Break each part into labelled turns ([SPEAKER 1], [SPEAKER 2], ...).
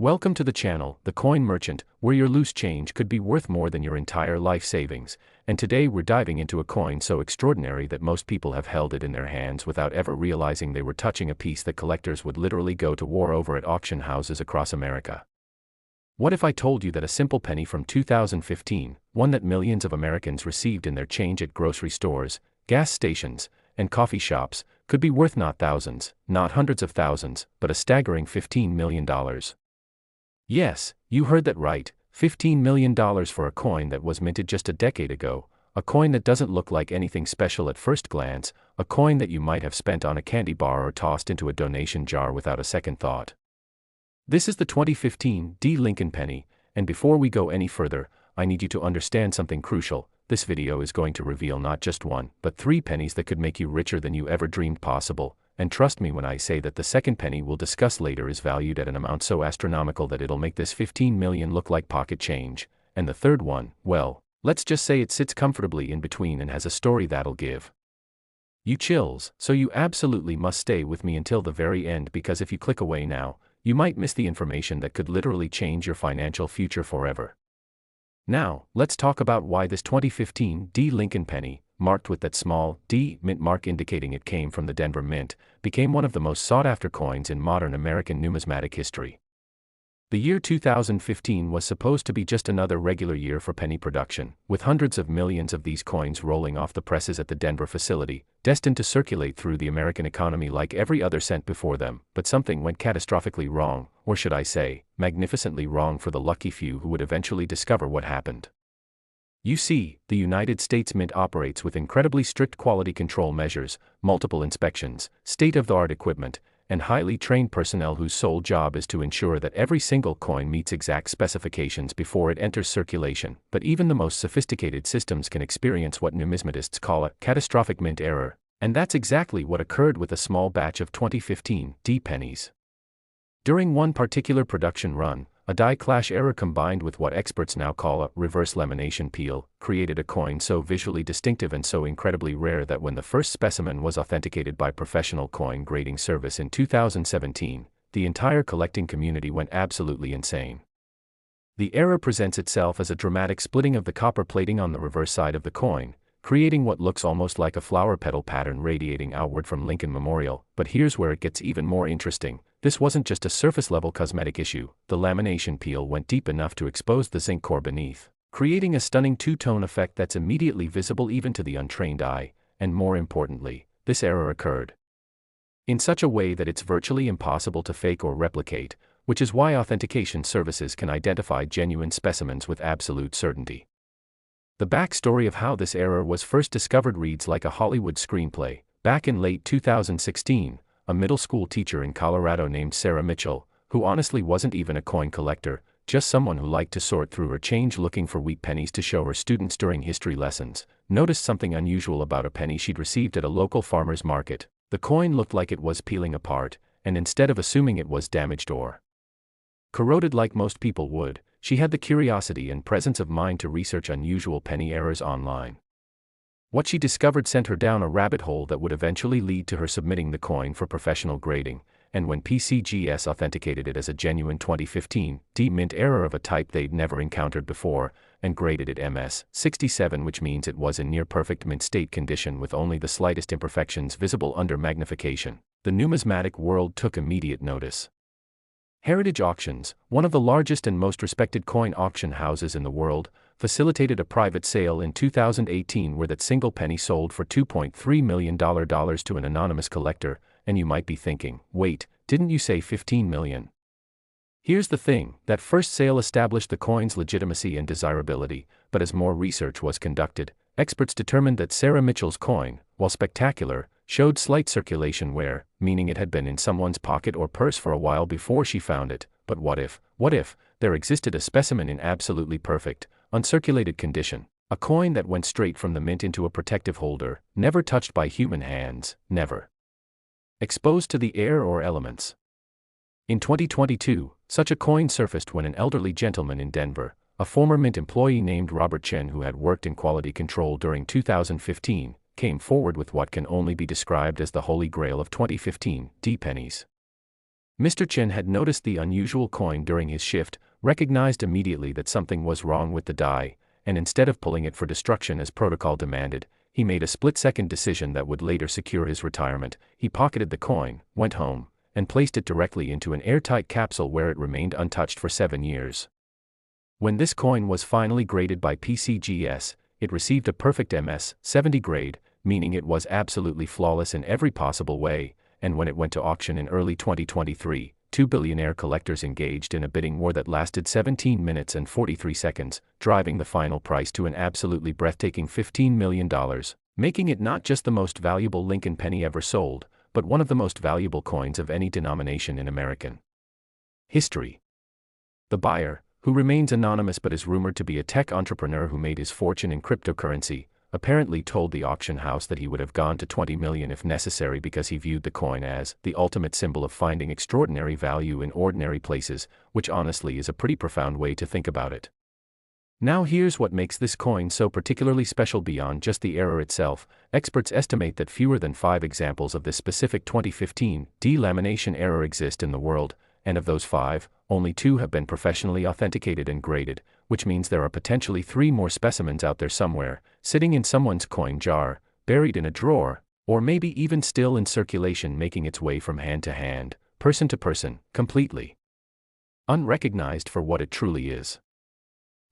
[SPEAKER 1] Welcome to the channel, The Coin Merchant, where your loose change could be worth more than your entire life savings, and today we're diving into a coin so extraordinary that most people have held it in their hands without ever realizing they were touching a piece that collectors would literally go to war over at auction houses across America. What if I told you that a simple penny from 2015, one that millions of Americans received in their change at grocery stores, gas stations, and coffee shops, could be worth not thousands, not hundreds of thousands, but a staggering $15 million? Yes, you heard that right, $15 million for a coin that was minted just a decade ago, a coin that doesn't look like anything special at first glance, a coin that you might have spent on a candy bar or tossed into a donation jar without a second thought. This is the 2015 D. Lincoln penny, and before we go any further, I need you to understand something crucial. This video is going to reveal not just one, but 3 pennies that could make you richer than you ever dreamed possible. And trust me when I say that the second penny we'll discuss later is valued at an amount so astronomical that it'll make this 15 million look like pocket change, and the third one, well, let's just say it sits comfortably in between and has a story that'll give you chills, so you absolutely must stay with me until the very end, because if you click away now, you might miss the information that could literally change your financial future forever. Now, let's talk about why this 2015 D. Lincoln penny, marked with that small D mint mark indicating it came from the Denver Mint, became one of the most sought-after coins in modern American numismatic history. The year 2015 was supposed to be just another regular year for penny production, with hundreds of millions of these coins rolling off the presses at the Denver facility, destined to circulate through the American economy like every other cent before them. But something went catastrophically wrong, or should I say, magnificently wrong for the lucky few who would eventually discover what happened. You see, the United States Mint operates with incredibly strict quality control measures, multiple inspections, state-of-the-art equipment, and highly trained personnel whose sole job is to ensure that every single coin meets exact specifications before it enters circulation. But even the most sophisticated systems can experience what numismatists call a catastrophic mint error, and that's exactly what occurred with a small batch of 2015 D pennies. During one particular production run, a die clash error combined with what experts now call a reverse lamination peel created a coin so visually distinctive and so incredibly rare that when the first specimen was authenticated by professional coin grading service in 2017, the entire collecting community went absolutely insane. The error presents itself as a dramatic splitting of the copper plating on the reverse side of the coin, creating what looks almost like a flower petal pattern radiating outward from Lincoln Memorial. But here's where it gets even more interesting. This wasn't just a surface-level cosmetic issue. The lamination peel went deep enough to expose the zinc core beneath, creating a stunning two-tone effect that's immediately visible even to the untrained eye, and more importantly, this error occurred in such a way that it's virtually impossible to fake or replicate, which is why authentication services can identify genuine specimens with absolute certainty. The backstory of how this error was first discovered reads like a Hollywood screenplay. Back in late 2016, a middle school teacher in Colorado named Sarah Mitchell, who honestly wasn't even a coin collector, just someone who liked to sort through her change looking for weak pennies to show her students during history lessons, noticed something unusual about a penny she'd received at a local farmer's market. The coin looked like it was peeling apart, and instead of assuming it was damaged or corroded like most people would, she had the curiosity and presence of mind to research unusual penny errors online. What she discovered sent her down a rabbit hole that would eventually lead to her submitting the coin for professional grading, and when PCGS authenticated it as a genuine 2015 D mint error of a type they'd never encountered before, and graded it MS-67, which means it was in near-perfect mint state condition with only the slightest imperfections visible under magnification, the numismatic world took immediate notice. Heritage Auctions, one of the largest and most respected coin auction houses in the world, facilitated a private sale in 2018 where that single penny sold for $2.3 million to an anonymous collector. And you might be thinking, wait, didn't you say 15 million? Here's the thing, that first sale established the coin's legitimacy and desirability, but as more research was conducted, experts determined that Sarah Mitchell's coin, while spectacular, showed slight circulation wear, meaning it had been in someone's pocket or purse for a while before she found it. But what if there existed a specimen in absolutely perfect, uncirculated condition, a coin that went straight from the mint into a protective holder, never touched by human hands, never exposed to the air or elements? In 2022, such a coin surfaced when an elderly gentleman in Denver, a former mint employee named Robert Chen who had worked in quality control during 2015, came forward with what can only be described as the holy grail of 2015 D pennies. Mr. Chen had noticed the unusual coin during his shift, recognized immediately that something was wrong with the die, and instead of pulling it for destruction as protocol demanded, he made a split-second decision that would later secure his retirement. He pocketed the coin, went home, and placed it directly into an airtight capsule where it remained untouched for 7 years. When this coin was finally graded by PCGS, it received a perfect MS-70 grade, meaning it was absolutely flawless in every possible way, and when it went to auction in early 2023, 2 billionaire collectors engaged in a bidding war that lasted 17 minutes and 43 seconds, driving the final price to an absolutely breathtaking $15 million, making it not just the most valuable Lincoln penny ever sold, but one of the most valuable coins of any denomination in American history. The buyer, who remains anonymous but is rumored to be a tech entrepreneur who made his fortune in cryptocurrency, apparently told the auction house that he would have gone to $20 million if necessary because he viewed the coin as the ultimate symbol of finding extraordinary value in ordinary places, which honestly is a pretty profound way to think about it. Now here's what makes this coin so particularly special beyond just the error itself. Experts estimate that fewer than 5 examples of this specific 2015 delamination error exist in the world, and of those 5, only 2 have been professionally authenticated and graded, which means there are potentially 3 more specimens out there somewhere, sitting in someone's coin jar, buried in a drawer, or maybe even still in circulation making its way from hand to hand, person to person, completely unrecognized for what it truly is.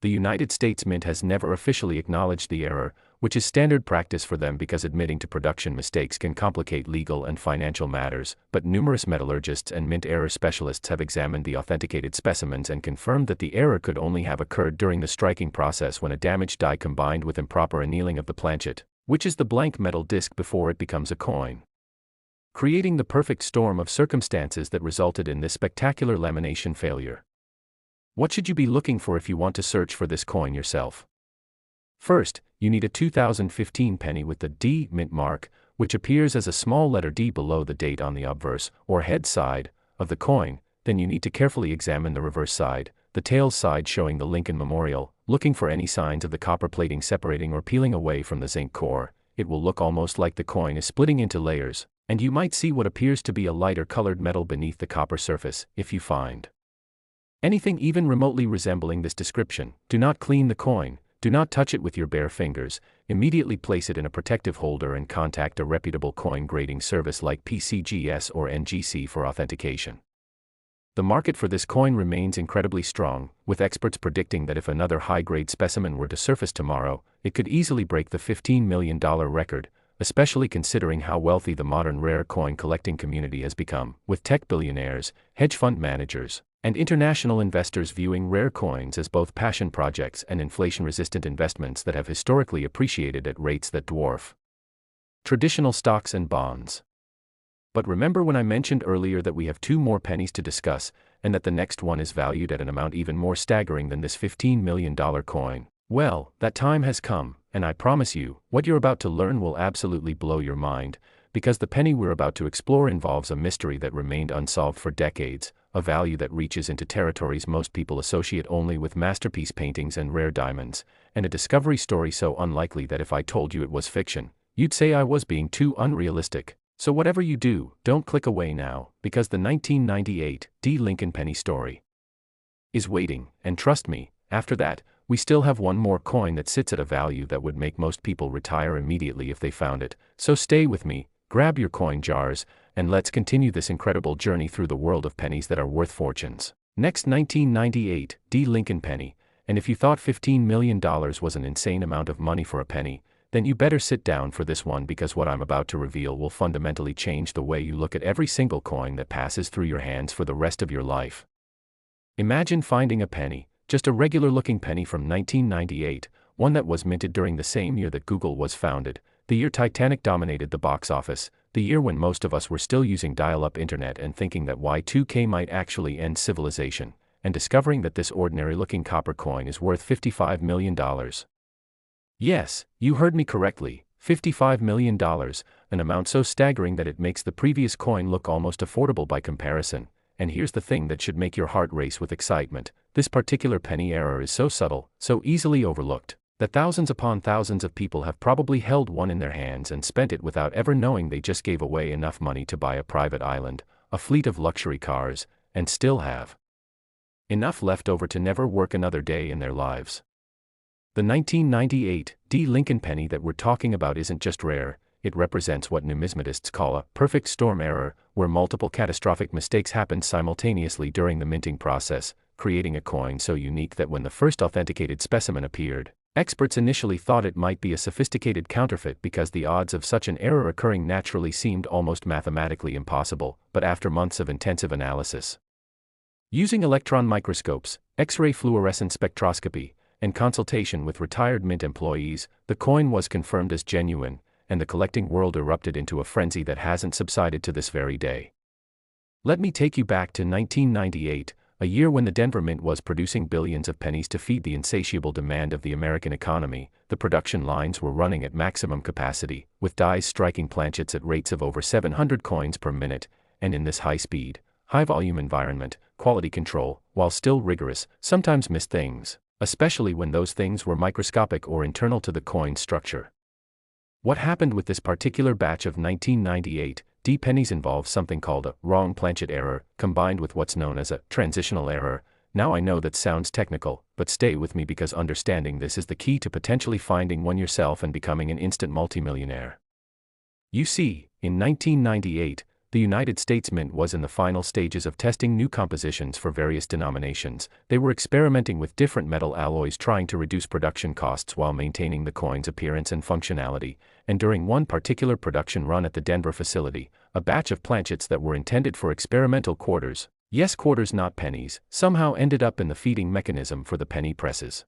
[SPEAKER 1] The United States Mint has never officially acknowledged the error, which is standard practice for them because admitting to production mistakes can complicate legal and financial matters, but numerous metallurgists and mint error specialists have examined the authenticated specimens and confirmed that the error could only have occurred during the striking process when a damaged die combined with improper annealing of the planchet, which is the blank metal disc before it becomes a coin, creating the perfect storm of circumstances that resulted in this spectacular lamination failure. What should you be looking for if you want to search for this coin yourself? First, you need a 2015 penny with the D mint mark, which appears as a small letter D below the date on the obverse, or head side, of the coin. Then you need to carefully examine the reverse side, the tails side showing the Lincoln Memorial, looking for any signs of the copper plating separating or peeling away from the zinc core. It will look almost like the coin is splitting into layers, and you might see what appears to be a lighter colored metal beneath the copper surface. If you find anything even remotely resembling this description, do not clean the coin, do not touch it with your bare fingers, immediately place it in a protective holder and contact a reputable coin grading service like PCGS or NGC for authentication. The market for this coin remains incredibly strong, with experts predicting that if another high-grade specimen were to surface tomorrow, it could easily break the $15 million record, especially considering how wealthy the modern rare coin collecting community has become, with tech billionaires, hedge fund managers, and international investors viewing rare coins as both passion projects and inflation-resistant investments that have historically appreciated at rates that dwarf traditional stocks and bonds. But remember when I mentioned earlier that we have 2 more pennies to discuss, and that the next one is valued at an amount even more staggering than this $15 million coin? Well, that time has come, and I promise you, what you're about to learn will absolutely blow your mind, because the penny we're about to explore involves a mystery that remained unsolved for decades, a value that reaches into territories most people associate only with masterpiece paintings and rare diamonds, and a discovery story so unlikely that if I told you it was fiction, you'd say I was being too unrealistic. So whatever you do, don't click away now, because the 1998 D. Lincoln penny story is waiting, and trust me, after that, we still have one more coin that sits at a value that would make most people retire immediately if they found it. So stay with me, grab your coin jars, and let's continue this incredible journey through the world of pennies that are worth fortunes. Next, 1998 D. Lincoln penny, and if you thought $15 million was an insane amount of money for a penny, then you better sit down for this one, because what I'm about to reveal will fundamentally change the way you look at every single coin that passes through your hands for the rest of your life. Imagine finding a penny, just a regular-looking penny from 1998, one that was minted during the same year that Google was founded, the year Titanic dominated the box office, the year when most of us were still using dial-up internet and thinking that Y2K might actually end civilization, and discovering that this ordinary-looking copper coin is worth $55 million. Yes, you heard me correctly, $55 million, an amount so staggering that it makes the previous coin look almost affordable by comparison. And here's the thing that should make your heart race with excitement: this particular penny error is so subtle, so easily overlooked, that thousands upon thousands of people have probably held one in their hands and spent it without ever knowing they just gave away enough money to buy a private island, a fleet of luxury cars, and still have enough left over to never work another day in their lives. The 1998 D. Lincoln penny that we're talking about isn't just rare, it represents what numismatists call a perfect storm error, where multiple catastrophic mistakes happened simultaneously during the minting process, creating a coin so unique that when the first authenticated specimen appeared, experts initially thought it might be a sophisticated counterfeit because the odds of such an error occurring naturally seemed almost mathematically impossible, but after months of intensive analysis, using electron microscopes, X-ray fluorescence spectroscopy, and consultation with retired mint employees, the coin was confirmed as genuine, and the collecting world erupted into a frenzy that hasn't subsided to this very day. Let me take you back to 1998, a year when the Denver Mint was producing billions of pennies to feed the insatiable demand of the American economy. The production lines were running at maximum capacity, with dies striking planchets at rates of over 700 coins per minute, and in this high-speed, high-volume environment, quality control, while still rigorous, sometimes missed things, especially when those things were microscopic or internal to the coin structure. What happened with this particular batch of 1998 D pennies involves something called a wrong planchet error, combined with what's known as a transitional error. Now I know that sounds technical, but stay with me because understanding this is the key to potentially finding one yourself and becoming an instant multimillionaire. You see, in 1998, the United States Mint was in the final stages of testing new compositions for various denominations. They were experimenting with different metal alloys, trying to reduce production costs while maintaining the coin's appearance and functionality, and during one particular production run at the Denver facility, a batch of planchets that were intended for experimental quarters, yes, quarters not pennies, somehow ended up in the feeding mechanism for the penny presses.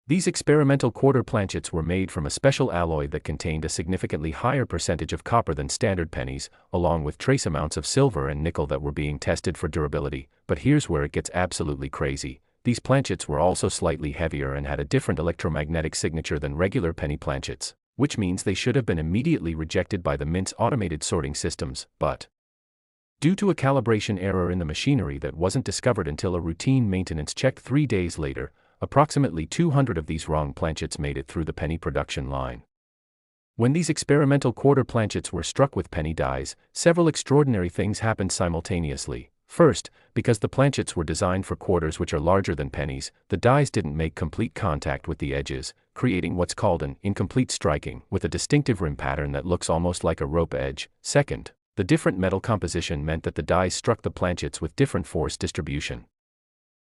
[SPEAKER 1] These experimental quarter planchets were made from a special alloy that contained a significantly higher percentage of copper than standard pennies, along with trace amounts of silver and nickel that were being tested for durability. But here's where it gets absolutely crazy. These planchets were also slightly heavier and had a different electromagnetic signature than regular penny planchets, which means they should have been immediately rejected by the Mint's automated sorting systems, but due to a calibration error in the machinery that wasn't discovered until a routine maintenance check 3 days later, approximately 200 of these wrong planchets made it through the penny production line. When these experimental quarter planchets were struck with penny dies, several extraordinary things happened simultaneously. First, because the planchets were designed for quarters which are larger than pennies, the dies didn't make complete contact with the edges, creating what's called an incomplete striking, with a distinctive rim pattern that looks almost like a rope edge. Second, the different metal composition meant that the dies struck the planchets with different force distribution,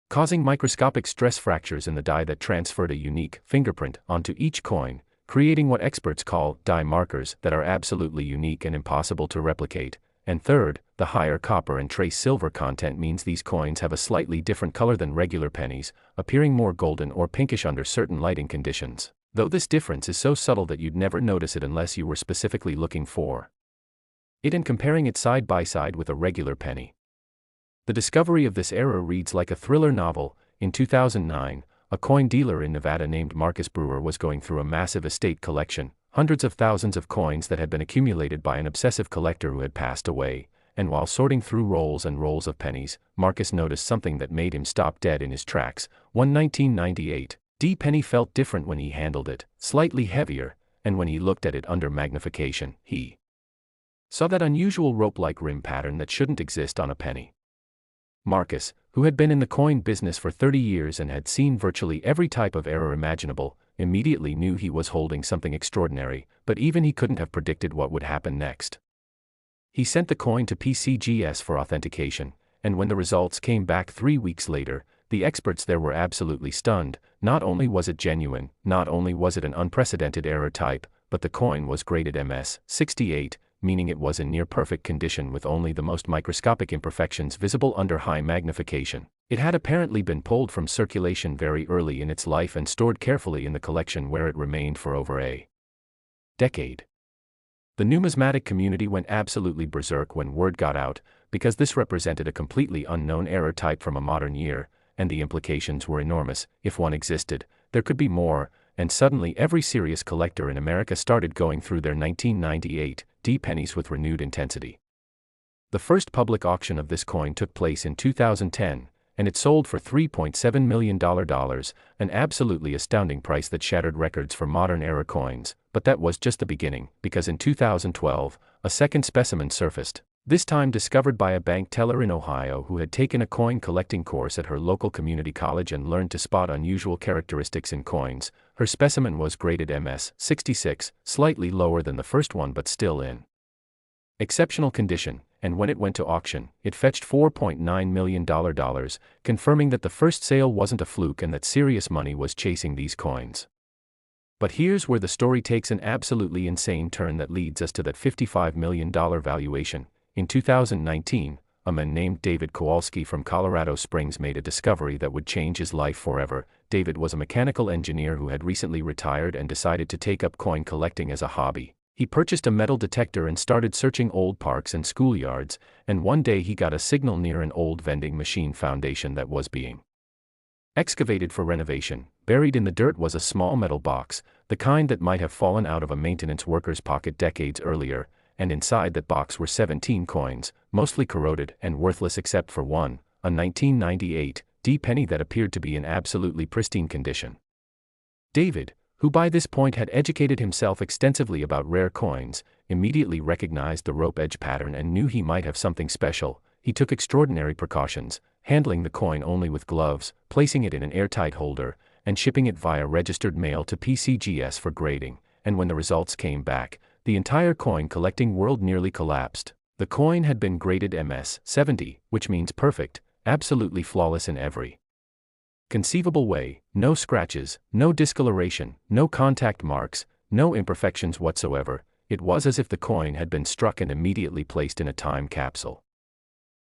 [SPEAKER 1] causing microscopic stress fractures in the die that transferred a unique fingerprint onto each coin, creating what experts call die markers that are absolutely unique and impossible to replicate. And third, the higher copper and trace silver content means these coins have a slightly different color than regular pennies, appearing more golden or pinkish under certain lighting conditions, though this difference is so subtle that you'd never notice it unless you were specifically looking for it and comparing it side by side with a regular penny. The discovery of this error reads like a thriller novel. In 2009, a coin dealer in Nevada named Marcus Brewer was going through a massive estate collection, hundreds of thousands of coins that had been accumulated by an obsessive collector who had passed away, and while sorting through rolls and rolls of pennies, Marcus noticed something that made him stop dead in his tracks. One 1998 D penny felt different when he handled it, slightly heavier, and when he looked at it under magnification, he saw that unusual rope-like rim pattern that shouldn't exist on a penny. Marcus, who had been in the coin business for 30 years and had seen virtually every type of error imaginable, immediately knew he was holding something extraordinary, but even he couldn't have predicted what would happen next. He sent the coin to PCGS for authentication, and when the results came back 3 weeks later, the experts there were absolutely stunned. Not only was it genuine, not only was it an unprecedented error type, but the coin was graded MS-68, meaning it was in near-perfect condition with only the most microscopic imperfections visible under high magnification. It had apparently been pulled from circulation very early in its life and stored carefully in the collection where it remained for over a decade. The numismatic community went absolutely berserk when word got out, because this represented a completely unknown error type from a modern year, and the implications were enormous. If one existed, there could be more, and suddenly every serious collector in America started going through their 1998 D pennies with renewed intensity. The first public auction of this coin took place in 2010, and it sold for $3.7 million, an absolutely astounding price that shattered records for modern era coins. But that was just the beginning, because in 2012, a second specimen surfaced, This time discovered by a bank teller in Ohio who had taken a coin collecting course at her local community college and learned to spot unusual characteristics in coins. Her specimen was graded MS 66, slightly lower than the first one but still in exceptional condition, and when it went to auction, it fetched $4.9 million, confirming that the first sale wasn't a fluke and that serious money was chasing these coins. But here's where the story takes an absolutely insane turn that leads us to that $55 million valuation. In 2019, a man named David Kowalski from Colorado Springs made a discovery that would change his life forever. David was a mechanical engineer who had recently retired and decided to take up coin collecting as a hobby. He purchased a metal detector and started searching old parks and schoolyards, and one day he got a signal near an old vending machine foundation that was being excavated for renovation. Buried in the dirt was a small metal box, the kind that might have fallen out of a maintenance worker's pocket decades earlier, and inside that box were 17 coins, mostly corroded and worthless except for one, a 1998 penny that appeared to be in absolutely pristine condition. David, who by this point had educated himself extensively about rare coins, immediately recognized the rope edge pattern and knew he might have something special. He took extraordinary precautions, handling the coin only with gloves, placing it in an airtight holder, and shipping it via registered mail to PCGS for grading, and when the results came back, the entire coin collecting world nearly collapsed. The coin had been graded MS 70, which means perfect, absolutely flawless in every conceivable way, no scratches, no discoloration, no contact marks, no imperfections whatsoever. It was as if the coin had been struck and immediately placed in a time capsule.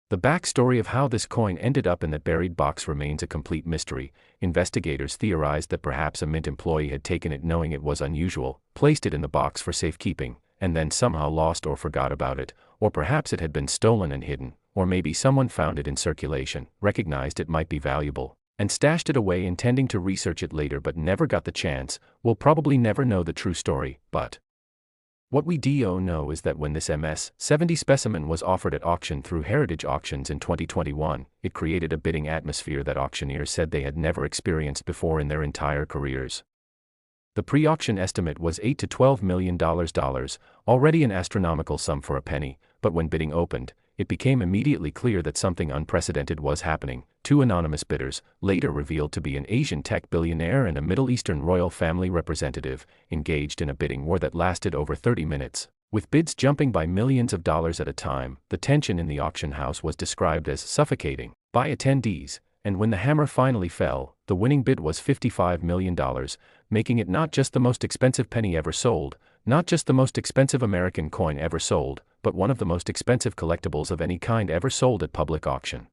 [SPEAKER 1] The backstory of how this coin ended up in that buried box remains a complete mystery. Investigators theorized that perhaps a mint employee had taken it knowing it was unusual, placed it in the box for safekeeping, and then somehow lost or forgot about it, or perhaps it had been stolen and hidden, or maybe someone found it in circulation, recognized it might be valuable, and stashed it away intending to research it later but never got the chance. We'll probably never know the true story, but what we do know is that when this MS 70 specimen was offered at auction through Heritage Auctions in 2021, it created a bidding atmosphere that auctioneers said they had never experienced before in their entire careers. The pre-auction estimate was $8 to $12 million, already an astronomical sum for a penny, but when bidding opened, it became immediately clear that something unprecedented was happening. Two anonymous bidders, later revealed to be an Asian tech billionaire and a Middle Eastern royal family representative, engaged in a bidding war that lasted over 30 minutes. With bids jumping by millions of dollars at a time, the tension in the auction house was described as suffocating by attendees, and when the hammer finally fell, the winning bid was $55 million, making it not just the most expensive penny ever sold, not just the most expensive American coin ever sold, but one of the most expensive collectibles of any kind ever sold at public auction.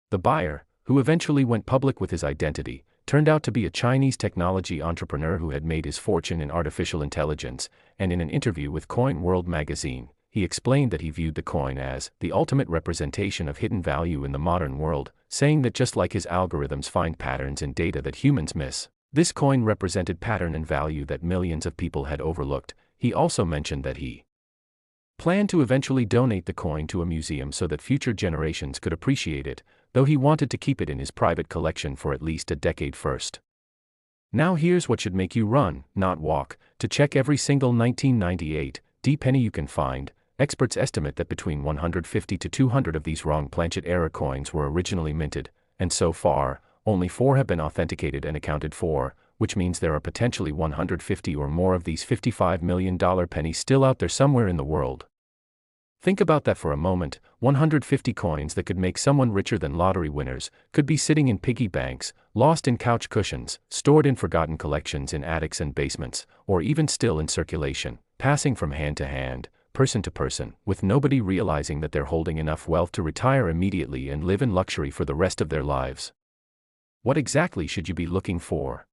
[SPEAKER 1] The buyer, who eventually went public with his identity, turned out to be a Chinese technology entrepreneur who had made his fortune in artificial intelligence, and in an interview with Coin World magazine, he explained that he viewed the coin as the ultimate representation of hidden value in the modern world, saying that just like his algorithms find patterns in data that humans miss, this coin represented pattern and value that millions of people had overlooked. He also mentioned that he planned to eventually donate the coin to a museum so that future generations could appreciate it, though he wanted to keep it in his private collection for at least a decade first. Now here's what should make you run, not walk, to check every single 1998 penny you can find. Experts estimate that between 150 to 200 of these wrong planchet-era coins were originally minted, and so far, only 4 have been authenticated and accounted for, which means there are potentially 150 or more of these $55 million pennies still out there somewhere in the world. Think about that for a moment. 150 coins that could make someone richer than lottery winners could be sitting in piggy banks, lost in couch cushions, stored in forgotten collections in attics and basements, or even still in circulation, passing from hand to hand, person to person, with nobody realizing that they're holding enough wealth to retire immediately and live in luxury for the rest of their lives. What exactly should you be looking for?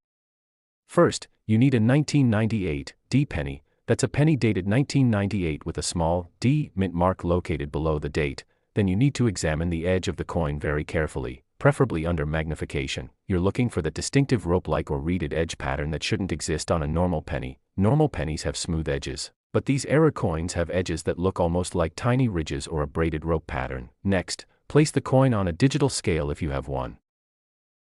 [SPEAKER 1] First, you need a 1998 penny. That's a penny dated 1998 with a small D mint mark located below the date. Then you need to examine the edge of the coin very carefully, preferably under magnification. You're looking for the distinctive rope-like or reeded edge pattern that shouldn't exist on a normal penny. Normal pennies have smooth edges, but these era coins have edges that look almost like tiny ridges or a braided rope pattern. Next, place the coin on a digital scale if you have one.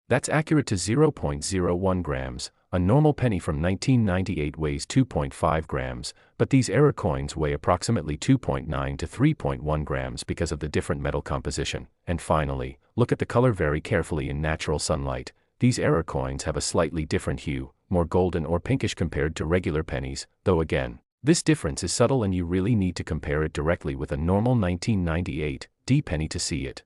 [SPEAKER 1] That's accurate to 0.01 grams. A normal penny from 1998 weighs 2.5 grams, but these error coins weigh approximately 2.9 to 3.1 grams because of the different metal composition. And finally, look at the color very carefully in natural sunlight. These error coins have a slightly different hue, more golden or pinkish compared to regular pennies, though again, this difference is subtle and you really need to compare it directly with a normal 1998 D penny to see it.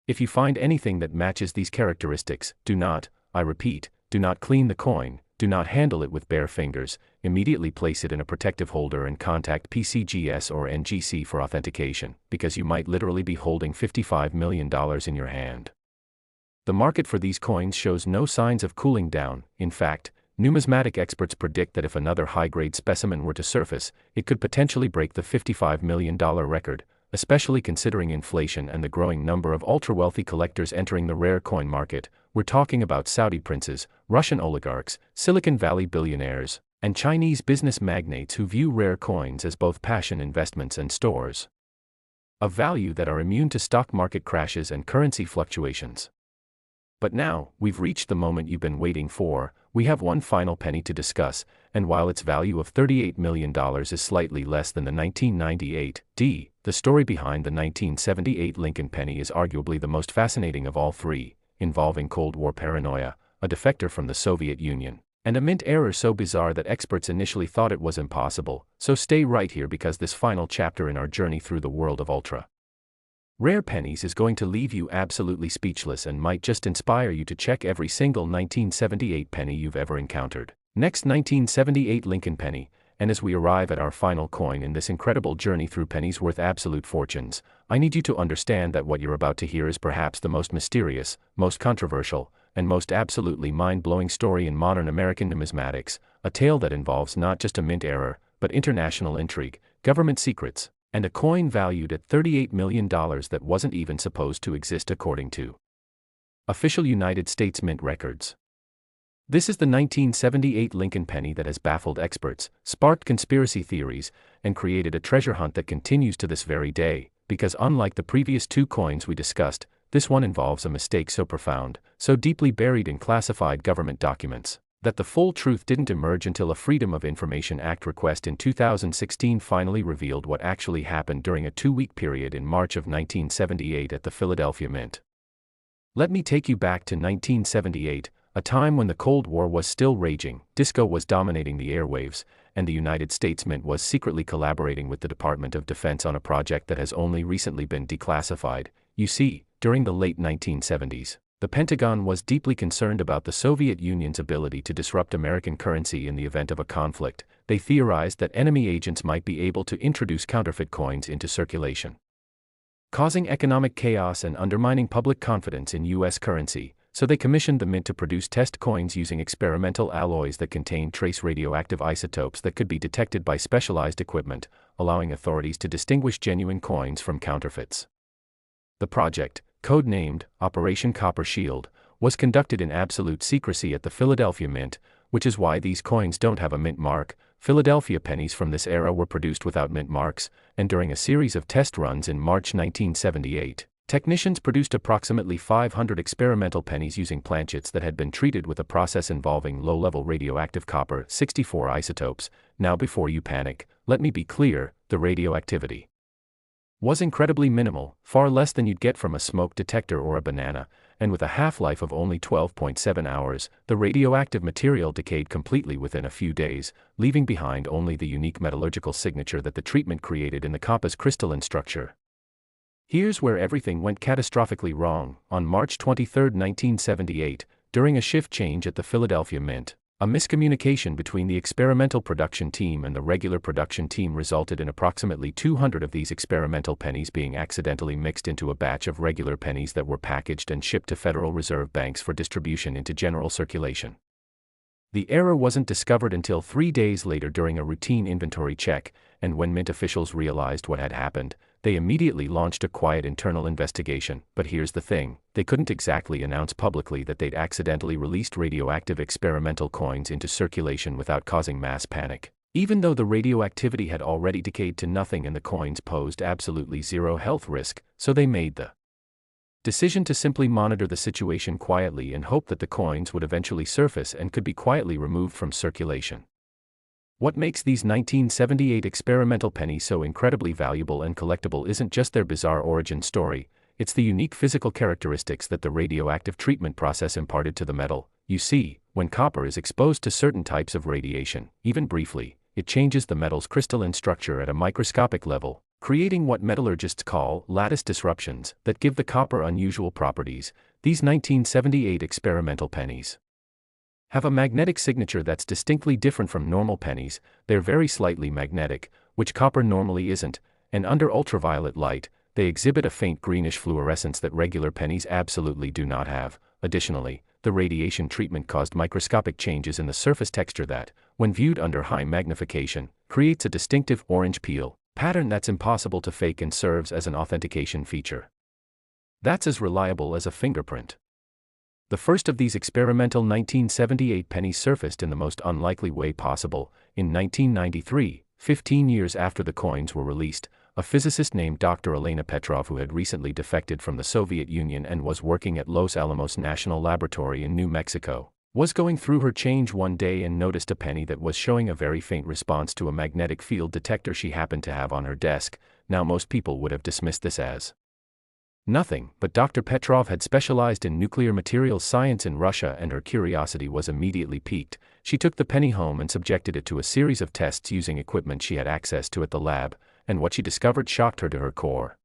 [SPEAKER 1] If you find anything that matches these characteristics, do not, I repeat, do not clean the coin, do not handle it with bare fingers, immediately place it in a protective holder and contact PCGS or NGC for authentication, because you might literally be holding $55 million in your hand. The market for these coins shows no signs of cooling down. In fact, numismatic experts predict that if another high-grade specimen were to surface, it could potentially break the $55 million record, especially considering inflation and the growing number of ultra-wealthy collectors entering the rare coin market. We're talking about Saudi princes, Russian oligarchs, Silicon Valley billionaires, and Chinese business magnates who view rare coins as both passion investments and stores of value that are immune to stock market crashes and currency fluctuations. But now, we've reached the moment you've been waiting for. We have one final penny to discuss, and while its value of $38 million is slightly less than the 1998 D, the story behind the 1978 Lincoln penny is arguably the most fascinating of all three, involving Cold War paranoia, a defector from the Soviet Union, and a mint error so bizarre that experts initially thought it was impossible. So stay right here because this final chapter in our journey through the world of ultra rare pennies is going to leave you absolutely speechless and might just inspire you to check every single 1978 penny you've ever encountered. Next, 1978 Lincoln penny, and as we arrive at our final coin in this incredible journey through pennies worth absolute fortunes, I need you to understand that what you're about to hear is perhaps the most mysterious, most controversial, and most absolutely mind-blowing story in modern American numismatics, a tale that involves not just a mint error, but international intrigue, government secrets, and a coin valued at $38 million that wasn't even supposed to exist according to official United States Mint records. This is the 1978 Lincoln penny that has baffled experts, sparked conspiracy theories, and created a treasure hunt that continues to this very day, because unlike the previous two coins we discussed, this one involves a mistake so profound, so deeply buried in classified government documents, that the full truth didn't emerge until a Freedom of Information Act request in 2016 finally revealed what actually happened during a 2-week period in March of 1978 at the Philadelphia Mint. Let me take you back to 1978, a time when the Cold War was still raging, disco was dominating the airwaves, and the United States Mint was secretly collaborating with the Department of Defense on a project that has only recently been declassified. You see, during the late 1970s, the Pentagon was deeply concerned about the Soviet Union's ability to disrupt American currency in the event of a conflict. They theorized that enemy agents might be able to introduce counterfeit coins into circulation, causing economic chaos and undermining public confidence in U.S. currency. So they commissioned the Mint to produce test coins using experimental alloys that contain trace radioactive isotopes that could be detected by specialized equipment, allowing authorities to distinguish genuine coins from counterfeits. The project, code-named Operation Copper Shield, was conducted in absolute secrecy at the Philadelphia Mint, which is why these coins don't have a mint mark. Philadelphia pennies from this era were produced without mint marks, and during a series of test runs in March 1978, technicians produced approximately 500 experimental pennies using planchets that had been treated with a process involving low-level radioactive copper-64 isotopes. Now before you panic, let me be clear, the radioactivity was incredibly minimal, far less than you'd get from a smoke detector or a banana, and with a half-life of only 12.7 hours, the radioactive material decayed completely within a few days, leaving behind only the unique metallurgical signature that the treatment created in the copper's crystalline structure. Here's where everything went catastrophically wrong. On March 23, 1978, during a shift change at the Philadelphia Mint, a miscommunication between the experimental production team and the regular production team resulted in approximately 200 of these experimental pennies being accidentally mixed into a batch of regular pennies that were packaged and shipped to Federal Reserve banks for distribution into general circulation. The error wasn't discovered until 3 days later during a routine inventory check, and when Mint officials realized what had happened, they immediately launched a quiet internal investigation. But here's the thing, they couldn't exactly announce publicly that they'd accidentally released radioactive experimental coins into circulation without causing mass panic, even though the radioactivity had already decayed to nothing and the coins posed absolutely zero health risk. So they made the decision to simply monitor the situation quietly and hope that the coins would eventually surface and could be quietly removed from circulation. What makes these 1978 experimental pennies so incredibly valuable and collectible isn't just their bizarre origin story, it's the unique physical characteristics that the radioactive treatment process imparted to the metal. You see, when copper is exposed to certain types of radiation, even briefly, it changes the metal's crystalline structure at a microscopic level, creating what metallurgists call lattice disruptions that give the copper unusual properties. These 1978 experimental pennies have a magnetic signature that's distinctly different from normal pennies. They're very slightly magnetic, which copper normally isn't, and under ultraviolet light, they exhibit a faint greenish fluorescence that regular pennies absolutely do not have. Additionally, the radiation treatment caused microscopic changes in the surface texture that, when viewed under high magnification, creates a distinctive orange peel pattern that's impossible to fake and serves as an authentication feature that's as reliable as a fingerprint. The first of these experimental 1978 pennies surfaced in the most unlikely way possible. In 1993, 15 years after the coins were released, a physicist named Dr. Elena Petrov, who had recently defected from the Soviet Union and was working at Los Alamos National Laboratory in New Mexico, was going through her change one day and noticed a penny that was showing a very faint response to a magnetic field detector she happened to have on her desk. Now, most people would have dismissed this as nothing, but Dr. Petrov had specialized in nuclear materials science in Russia, and her curiosity was immediately piqued. She took the penny home and subjected it to a series of tests using equipment she had access to at the lab, and what she discovered shocked her to her core.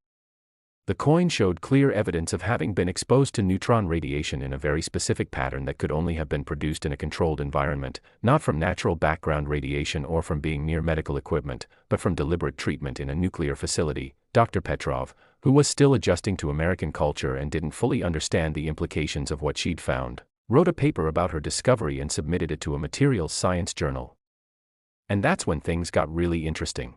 [SPEAKER 1] The coin showed clear evidence of having been exposed to neutron radiation in a very specific pattern that could only have been produced in a controlled environment, not from natural background radiation or from being near medical equipment, but from deliberate treatment in a nuclear facility. Dr. Petrov, who was still adjusting to American culture and didn't fully understand the implications of what she'd found, wrote a paper about her discovery and submitted it to a materials science journal. And that's when things got really interesting.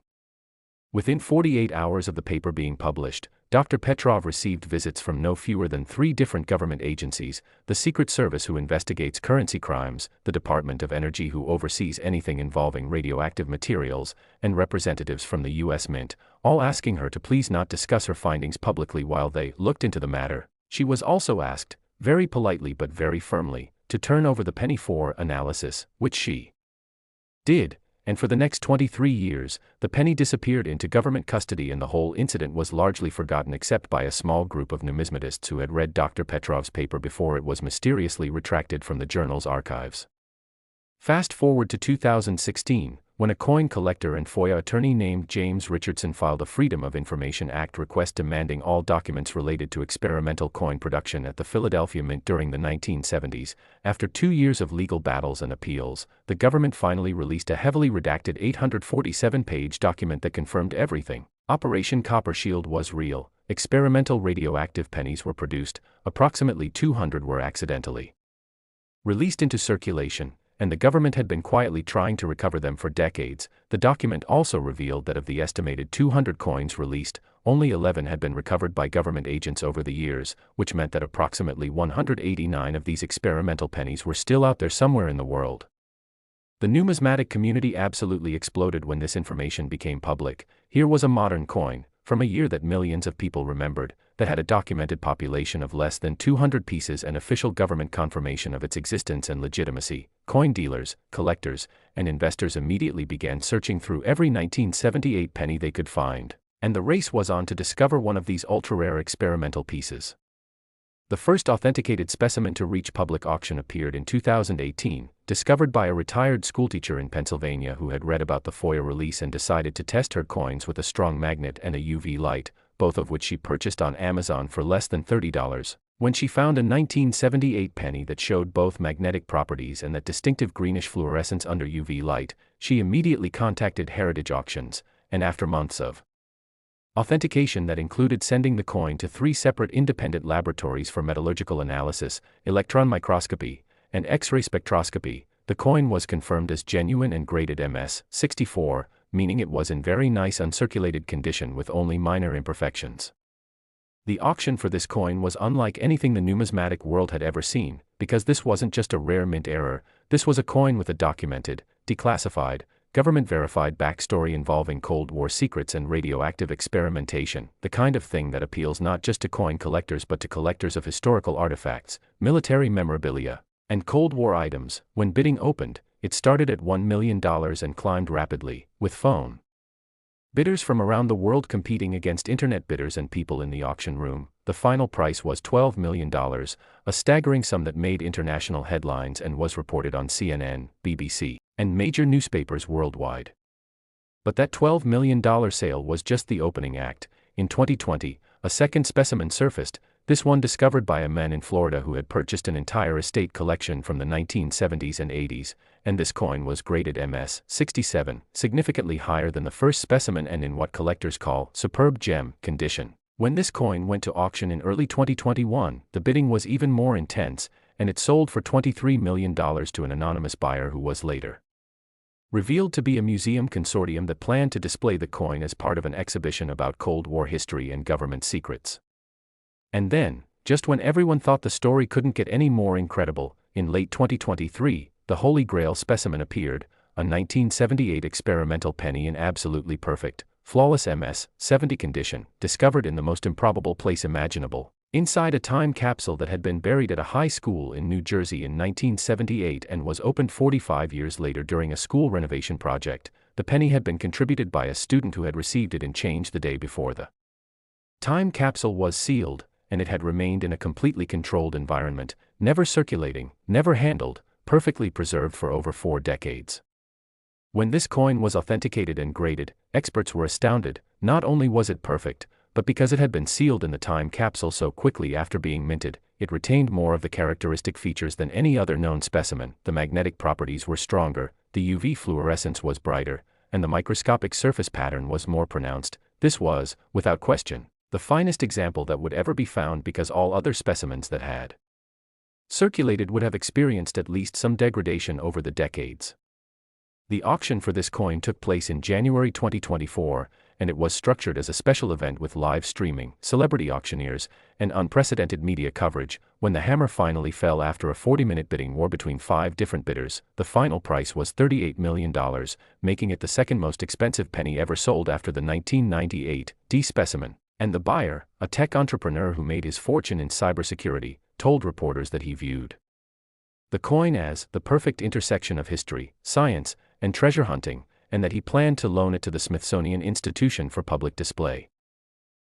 [SPEAKER 1] Within 48 hours of the paper being published, Dr. Petrov received visits from no fewer than 3 different government agencies: the Secret Service, who investigates currency crimes, the Department of Energy, who oversees anything involving radioactive materials, and representatives from the U.S. Mint, all asking her to please not discuss her findings publicly while they looked into the matter. She was also asked, very politely but very firmly, to turn over the penny for analysis, which she did. And for the next 23 years, the penny disappeared into government custody, and the whole incident was largely forgotten except by a small group of numismatists who had read Dr. Petrov's paper before it was mysteriously retracted from the journal's archives. Fast forward to 2016, when a coin collector and FOIA attorney named James Richardson filed a Freedom of Information Act request demanding all documents related to experimental coin production at the Philadelphia Mint during the 1970s. After 2 years of legal battles and appeals, the government finally released a heavily redacted 847-page document that confirmed everything. Operation Copper Shield was real. Experimental radioactive pennies were produced. Approximately 200 were accidentally released into circulation, and the government had been quietly trying to recover them for decades. The document also revealed that of the estimated 200 coins released, only 11 had been recovered by government agents over the years, which meant that approximately 189 of these experimental pennies were still out there somewhere in the world. The numismatic community absolutely exploded when this information became public. Here was a modern coin, from a year that millions of people remembered, that had a documented population of less than 200 pieces and official government confirmation of its existence and legitimacy. Coin dealers, collectors, and investors immediately began searching through every 1978 penny they could find, and the race was on to discover one of these ultra-rare experimental pieces. The first authenticated specimen to reach public auction appeared in 2018, discovered by a retired schoolteacher in Pennsylvania who had read about the FOIA release and decided to test her coins with a strong magnet and a UV light, both of which she purchased on Amazon for less than $30. When she found a 1978 penny that showed both magnetic properties and that distinctive greenish fluorescence under UV light, she immediately contacted Heritage Auctions, and after months of authentication that included sending the coin to 3 separate independent laboratories for metallurgical analysis, electron microscopy, and X-ray spectroscopy, the coin was confirmed as genuine and graded MS-64, meaning it was in very nice uncirculated condition with only minor imperfections. The auction for this coin was unlike anything the numismatic world had ever seen, because this wasn't just a rare mint error. This was a coin with a documented, declassified, government-verified backstory involving Cold War secrets and radioactive experimentation, the kind of thing that appeals not just to coin collectors but to collectors of historical artifacts, military memorabilia, and Cold War items. When bidding opened, it started at $1 million and climbed rapidly, with phone bidders from around the world competing against internet bidders and people in the auction room. The final price was $12 million, a staggering sum that made international headlines and was reported on CNN, BBC, and major newspapers worldwide. But that $12 million sale was just the opening act. In 2020, a second specimen surfaced, this one discovered by a man in Florida who had purchased an entire estate collection from the 1970s and 80s, and this coin was graded MS-67, significantly higher than the first specimen and in what collectors call superb gem condition. When this coin went to auction in early 2021, the bidding was even more intense, and it sold for $23 million to an anonymous buyer who was later revealed to be a museum consortium that planned to display the coin as part of an exhibition about Cold War history and government secrets. And then, just when everyone thought the story couldn't get any more incredible, in late 2023, the Holy Grail specimen appeared, a 1978 experimental penny in absolutely perfect, flawless MS-70 condition, discovered in the most improbable place imaginable, inside a time capsule that had been buried at a high school in New Jersey in 1978 and was opened 45 years later during a school renovation project. The penny had been contributed by a student who had received it in change the day before the time capsule was sealed, and it had remained in a completely controlled environment, never circulating, never handled, perfectly preserved for over 4 decades. When this coin was authenticated and graded, experts were astounded. Not only was it perfect, but because it had been sealed in the time capsule so quickly after being minted, it retained more of the characteristic features than any other known specimen. The magnetic properties were stronger, the UV fluorescence was brighter, and the microscopic surface pattern was more pronounced. This was, without question, the finest example that would ever be found because all other specimens that had circulated would have experienced at least some degradation over the decades. The auction for this coin took place in January 2024, and it was structured as a special event with live streaming, celebrity auctioneers, and unprecedented media coverage. When the hammer finally fell after a 40-minute bidding war between 5 different bidders, the final price was $38 million, making it the second most expensive penny ever sold after the 1998 D specimen. And the buyer, a tech entrepreneur who made his fortune in cybersecurity, told reporters that he viewed the coin as the perfect intersection of history, science, and treasure hunting, and that he planned to loan it to the Smithsonian Institution for public display.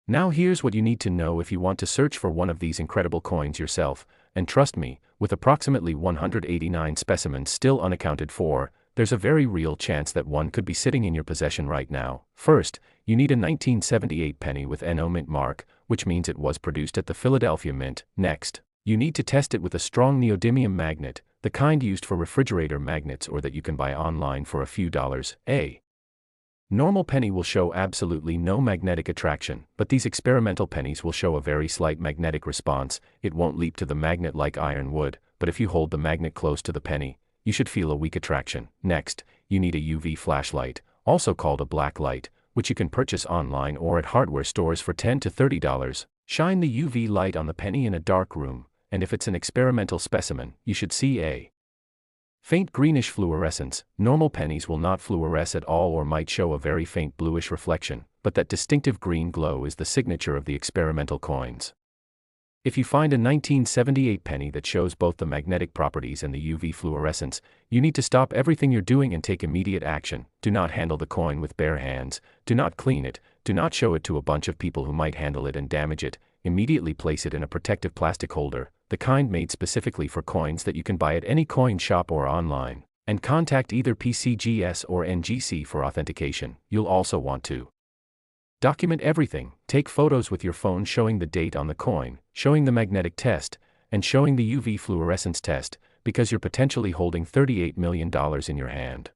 [SPEAKER 1] Now here's what you need to know if you want to search for one of these incredible coins yourself, and trust me, with approximately 189 specimens still unaccounted for, there's a very real chance that one could be sitting in your possession right now. First, you need a 1978 penny with NO mint mark, which means it was produced at the Philadelphia Mint. Next, you need to test it with a strong neodymium magnet, the kind used for refrigerator magnets or that you can buy online for a few dollars. A normal penny will show absolutely no magnetic attraction, but these experimental pennies will show a very slight magnetic response. It won't leap to the magnet like iron would, but if you hold the magnet close to the penny, you should feel a weak attraction. Next, you need a UV flashlight, also called a black light, which you can purchase online or at hardware stores for $10 to $30. Shine the UV light on the penny in a dark room, and if it's an experimental specimen, you should see a faint greenish fluorescence. Normal pennies will not fluoresce at all or might show a very faint bluish reflection, but that distinctive green glow is the signature of the experimental coins. If you find a 1978 penny that shows both the magnetic properties and the UV fluorescence, you need to stop everything you're doing and take immediate action. Do not handle the coin with bare hands, do not clean it, do not show it to a bunch of people who might handle it and damage it. Immediately place it in a protective plastic holder, the kind made specifically for coins that you can buy at any coin shop or online, and contact either PCGS or NGC for authentication. You'll also want to document everything. Take photos with your phone showing the date on the coin, showing the magnetic test, and showing the UV fluorescence test, because you're potentially holding $38 million in your hand.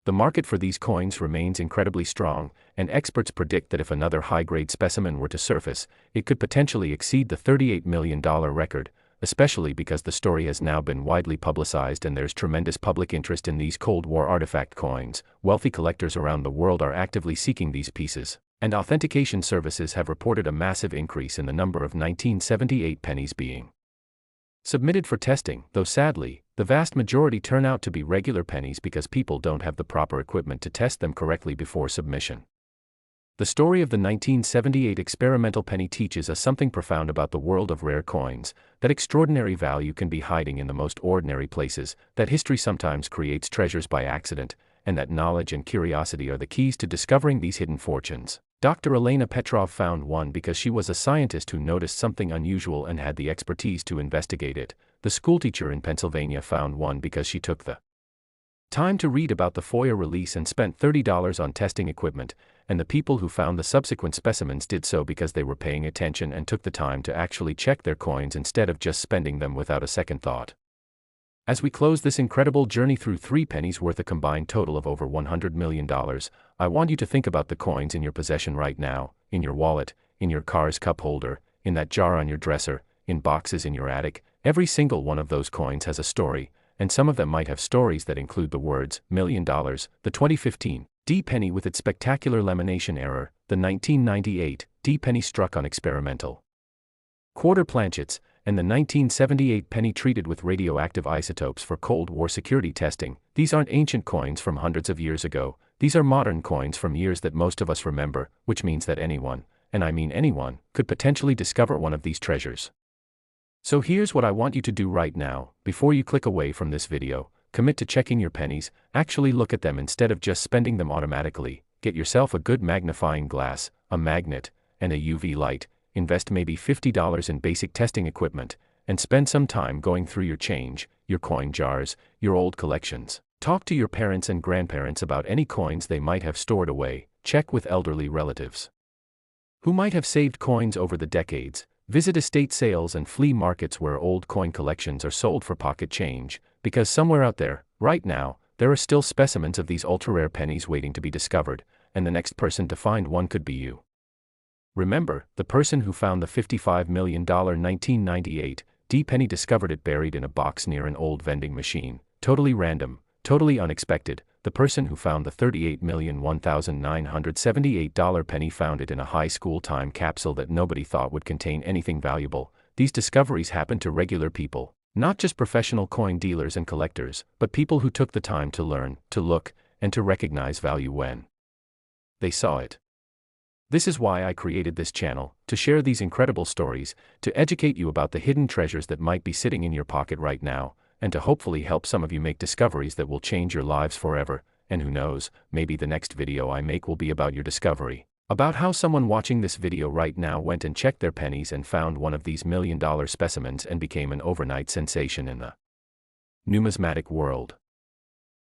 [SPEAKER 1] The market for these coins remains incredibly strong, and experts predict that if another high-grade specimen were to surface, it could potentially exceed the $38 million record, especially because the story has now been widely publicized and there's tremendous public interest in these Cold War artifact coins. Wealthy collectors around the world are actively seeking these pieces, and authentication services have reported a massive increase in the number of 1978 pennies being submitted for testing, though sadly, The vast majority turn out to be regular pennies because people don't have the proper equipment to test them correctly before submission. The story of the 1978 experimental penny teaches us something profound about the world of rare coins, that extraordinary value can be hiding in the most ordinary places, that history sometimes creates treasures by accident, and that knowledge and curiosity are the keys to discovering these hidden fortunes. Dr. Elena Petrov found one because she was a scientist who noticed something unusual and had the expertise to investigate it. The schoolteacher in Pennsylvania found one because she took the time to read about the FOIA release and spent $30 on testing equipment, and the people who found the subsequent specimens did so because they were paying attention and took the time to actually check their coins instead of just spending them without a second thought. As we close this incredible journey through 3 pennies worth a combined total of over $100 million, I want you to think about the coins in your possession right now, in your wallet, in your car's cup holder, in that jar on your dresser, in boxes in your attic. Every single one of those coins has a story, and some of them might have stories that include the words $1 million, the 2015 D penny with its spectacular lamination error, the 1998 D penny struck on experimental quarter planchets, and the 1978 penny treated with radioactive isotopes for Cold War security testing. These aren't ancient coins from hundreds of years ago, these are modern coins from years that most of us remember, which means that anyone, and I mean anyone, could potentially discover one of these treasures. So here's what I want you to do right now. Before you click away from this video, commit to checking your pennies, actually look at them instead of just spending them automatically. Get yourself a good magnifying glass, a magnet, and a UV light. Invest maybe $50 in basic testing equipment, and spend some time going through your change, your coin jars, your old collections. Talk to your parents and grandparents about any coins they might have stored away. Check with elderly relatives who might have saved coins over the decades. Visit estate sales and flea markets where old coin collections are sold for pocket change, because somewhere out there, right now, there are still specimens of these ultra-rare pennies waiting to be discovered, and the next person to find one could be you. Remember, the person who found the $55 million 1998 D penny discovered it buried in a box near an old vending machine. Totally random, totally unexpected. The person who found the $38,001,978 penny found it in a high school time capsule that nobody thought would contain anything valuable. These discoveries happen to regular people, not just professional coin dealers and collectors, but people who took the time to learn, to look, and to recognize value when they saw it. This is why I created this channel, to share these incredible stories, to educate you about the hidden treasures that might be sitting in your pocket right now, and to hopefully help some of you make discoveries that will change your lives forever. And who knows, maybe the next video I make will be about your discovery, about how someone watching this video right now went and checked their pennies and found one of these $1 million specimens and became an overnight sensation in the numismatic world.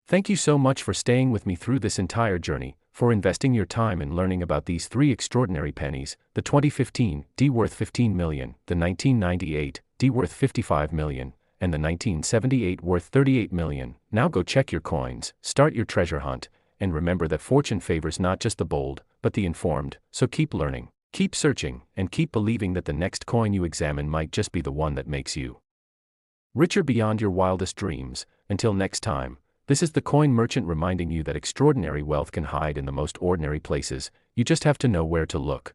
[SPEAKER 1] Thank you so much for staying with me through this entire journey, for investing your time in learning about these 3 extraordinary pennies, the 2015 D worth $15 million, the 1998 D worth $55 million, and the 1978 worth $38 million. Now go check your coins, start your treasure hunt, and remember that fortune favors not just the bold, but the informed. So keep learning, keep searching, and keep believing that the next coin you examine might just be the one that makes you richer beyond your wildest dreams. Until next time, this is the Coin Merchant reminding you that extraordinary wealth can hide in the most ordinary places. You just have to know where to look.